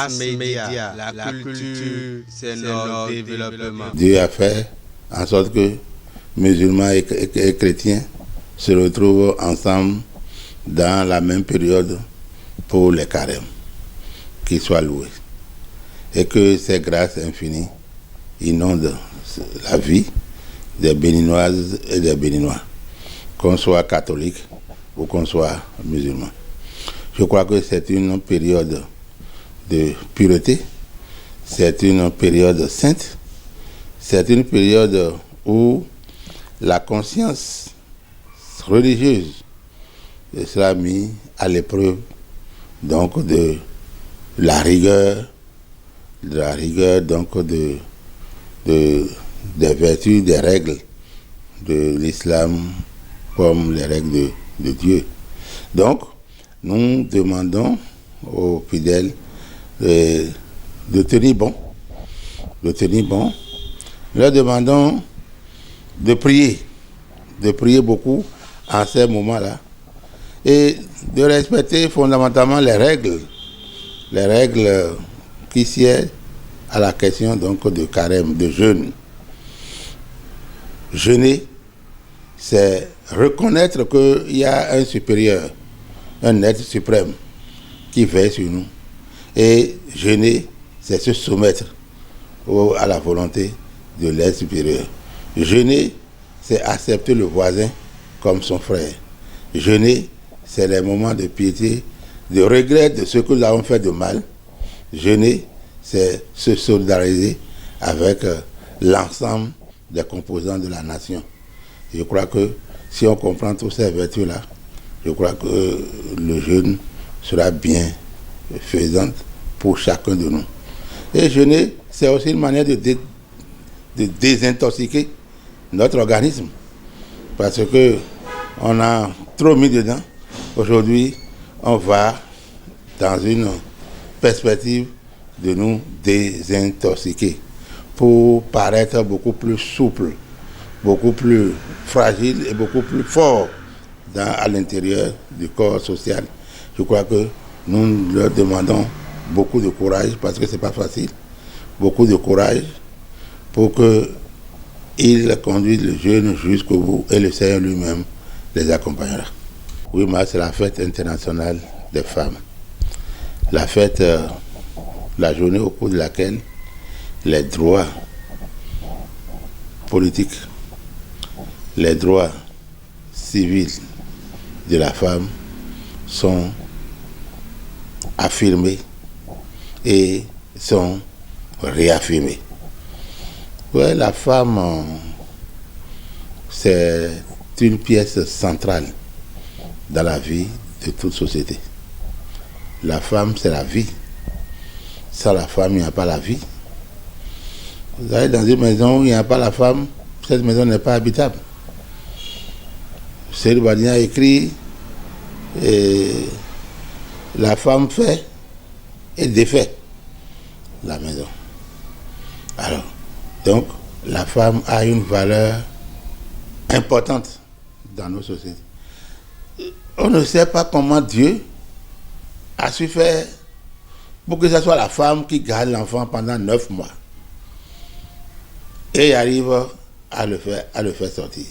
mass média, la culture, c'est notre développement. Dieu a fait en sorte que musulmans et chrétiens se retrouvent ensemble dans la même période pour les carêmes, qu'ils soient loués. Et que ces grâces infinies inondent la vie des Béninoises et des Béninois, qu'on soit catholique ou qu'on soit musulman. Je crois que c'est une période de pureté, c'est une période sainte, c'est une période où la conscience religieuse sera mise à l'épreuve donc de la rigueur donc des vertus, des règles de l'islam comme les règles de Dieu. Donc, nous demandons aux fidèles de tenir bon. Nous leur demandons de prier beaucoup en ces moments-là et de respecter fondamentalement les règles qui sied à la question donc de carême, de jeûne. Jeûner, c'est reconnaître qu'il y a un supérieur, un être suprême qui veille sur nous. Et jeûner, c'est se soumettre à la volonté de l'être supérieur. Jeûner, c'est accepter le voisin comme son frère. Jeûner, c'est les moments de piété, de regret de ce que nous avons fait de mal. Jeûner, c'est se solidariser avec l'ensemble des composants de la nation. Je crois que si on comprend toutes ces vertus-là, je crois que le jeûne sera bien faisante pour chacun de nous. Et jeûner, c'est aussi une manière de désintoxiquer notre organisme. Parce que on a trop mis dedans. Aujourd'hui, on va dans une perspective de nous désintoxiquer pour paraître beaucoup plus souple, beaucoup plus fragile et beaucoup plus fort à l'intérieur du corps social. Je crois que nous leur demandons beaucoup de courage parce que ce n'est pas facile. Beaucoup de courage pour qu'ils conduisent le jeûne jusqu'au bout et le Seigneur lui-même les accompagnera. Oui, mais c'est la fête internationale des femmes. La fête, la journée au cours de laquelle les droits politiques, les droits civils de la femme sont affirmés et sont réaffirmés. Ouais, la femme, c'est une pièce centrale dans la vie de toute société. La femme, c'est la vie. Sans la femme, il n'y a pas la vie. Vous allez dans une maison où il n'y a pas la femme, cette maison n'est pas habitable. Seydou Badien a écrit la femme fait et défait la maison. Alors, donc, la femme a une valeur importante dans nos sociétés. On ne sait pas comment Dieu a su faire pour que ce soit la femme qui garde l'enfant pendant 9 mois et arrive à le faire sortir.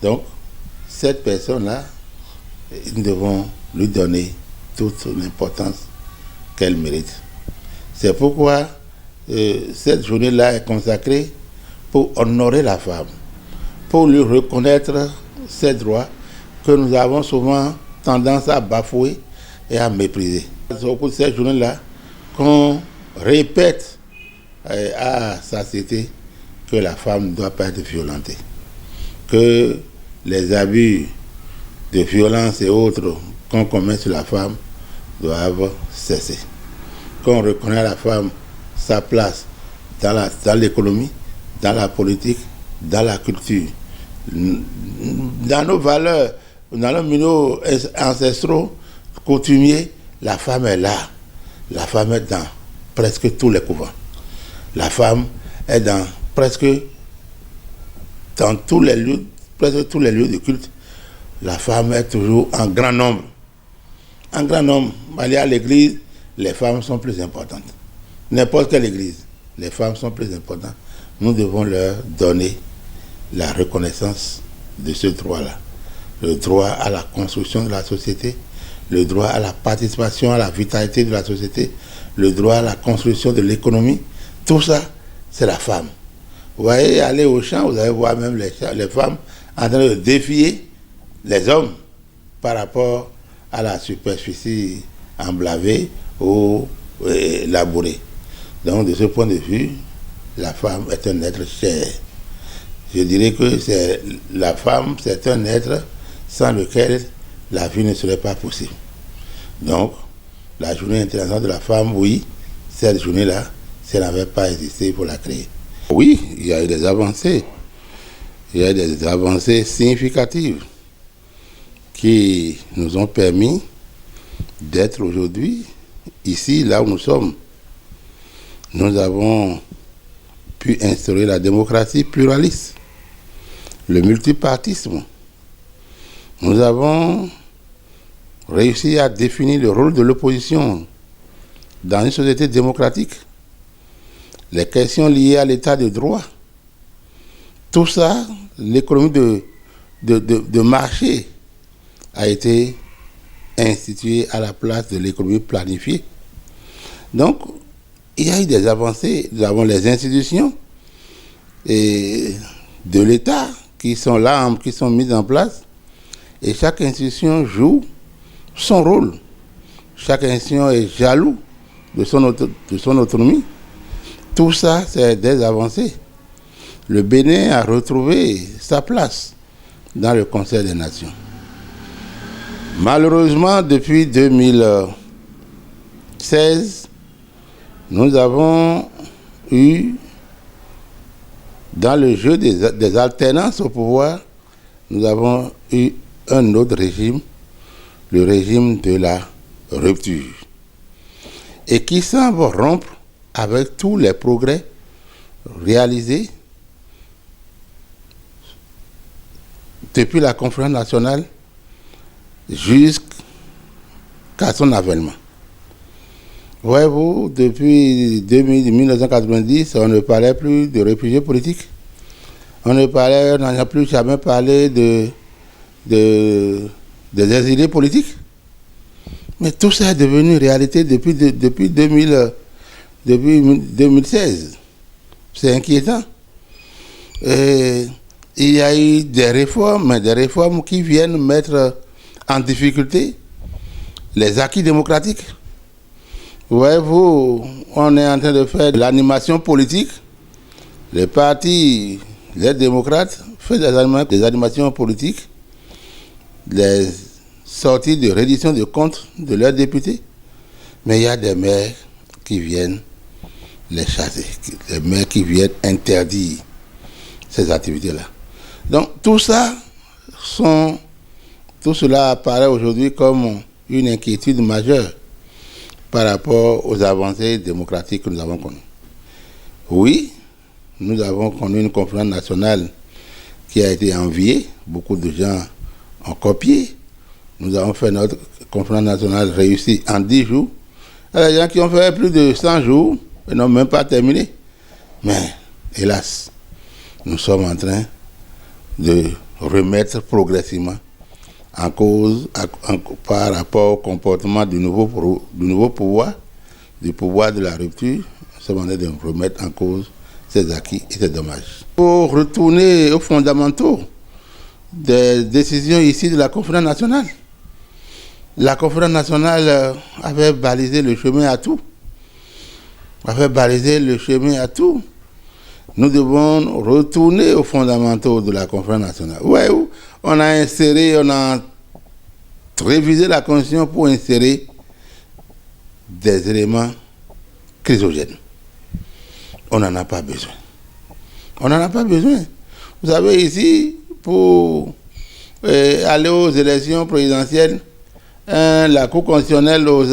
Donc, cette personne-là, nous devons lui donner toute l'importance qu'elle mérite. C'est pourquoi cette journée-là est consacrée pour honorer la femme, pour lui reconnaître ses droits que nous avons souvent tendance à bafouer et à mépriser. C'est au cours de cette journée-là qu'on répète à sa société que la femme ne doit pas être violentée, que les abus de violence et autres qu'on commet sur la femme doivent cesser, qu'on reconnaît à la femme sa place dans l'économie, dans la politique, dans la culture, dans nos valeurs, dans nos milieux ancestraux, coutumiers, la femme est là. La femme est dans presque tous les couvents. La femme est presque tous les lieux de culte. La femme est toujours en grand nombre. En grand nombre, aller à l'église, les femmes sont plus importantes. N'importe quelle église, les femmes sont plus importantes. Nous devons leur donner la reconnaissance de ce droit-là. Le droit à la construction de la société, le droit à la participation, à la vitalité de la société, le droit à la construction de l'économie. Tout ça, c'est la femme. Vous voyez, aller au champ, vous allez voir même les femmes en train de défier les hommes par rapport à la superficie emblavée ou labourée. Donc, de ce point de vue, la femme est un être cher. Je dirais que la femme, c'est un être sans lequel la vie ne serait pas possible. Donc, la journée internationale de la femme, oui, cette journée-là, si elle n'avait pas existé, il faut la créer. Oui, il y a eu des avancées. Il y a eu des avancées significatives qui nous ont permis d'être aujourd'hui ici, là où nous sommes. Nous avons pu instaurer la démocratie pluraliste, le multipartisme. Nous avons réussi à définir le rôle de l'opposition dans une société démocratique, les questions liées à l'état de droit. Tout ça, l'économie de marché a été instituée à la place de l'économie planifiée. Donc, il y a eu des avancées. Nous avons les institutions et de l'État qui sont là, qui sont mises en place. Et chaque institution joue son rôle. Chaque institution est jaloux de son autonomie. Tout ça, c'est des avancées. Le Bénin a retrouvé sa place dans le Conseil des Nations. Malheureusement, depuis 2016, nous avons eu, dans le jeu des alternances au pouvoir, nous avons eu un autre régime, le régime de la rupture, et qui semble rompre avec tous les progrès réalisés depuis la conférence nationale jusqu'à son avènement. Voyez-vous, depuis 1990, on ne parlait plus de réfugiés politiques. On n'a plus jamais parlé des exilés politiques. Mais tout ça est devenu réalité depuis 2016. C'est inquiétant. Et il y a eu des réformes qui viennent mettre en difficulté les acquis démocratiques. Voyez-vous, on est en train de faire de l'animation politique. Les partis, les démocrates, font des animations politiques, des sorties de reddition de comptes de leurs députés. Mais il y a des maires qui viennent les chasser, des maires qui viennent interdire ces activités-là. Donc tout cela apparaît aujourd'hui comme une inquiétude majeure par rapport aux avancées démocratiques que nous avons connues. Oui, nous avons connu une conférence nationale qui a été enviée. Beaucoup de gens ont copié. Nous avons fait notre conférence nationale réussie en 10 jours. Il y a des gens qui ont fait plus de 100 jours et n'ont même pas terminé. Mais, hélas, nous sommes en train de remettre progressivement en cause par rapport au comportement du nouveau pouvoir, du pouvoir de la rupture. Nous sommes en train de remettre en cause ces acquis et c'est dommage. Pour retourner aux fondamentaux des décisions ici de la conférence nationale. La conférence nationale avait balisé le chemin à tout. Nous devons retourner aux fondamentaux de la conférence nationale. Ouais, on a révisé la Constitution pour insérer des éléments chrysogènes. On n'en a pas besoin. Vous savez, ici, pour aller aux élections présidentielles, la Cour constitutionnelle aux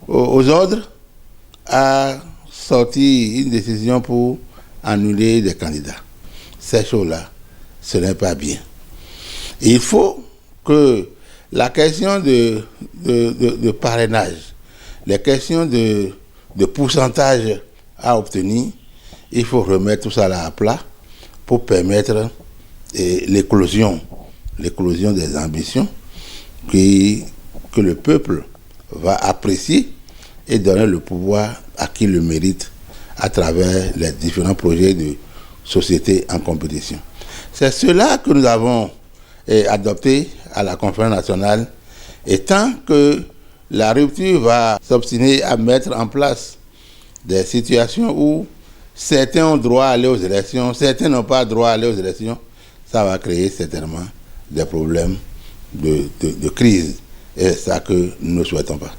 ordres a sorti une décision pour annuler des candidats. Ces choses-là, ce n'est pas bien. Il faut que la question de parrainage, les questions de pourcentage à obtenir, il faut remettre tout ça à plat pour permettre l'éclosion des ambitions que le peuple va apprécier et donner le pouvoir à qui le mérite à travers les différents projets de société en compétition. C'est cela que nous avons adopté à la conférence nationale, et tant que la rupture va s'obstiner à mettre en place des situations où certains ont droit à aller aux élections, certains n'ont pas droit à aller aux élections, ça va créer certainement des problèmes de crise. Et c'est ça que nous ne souhaitons pas.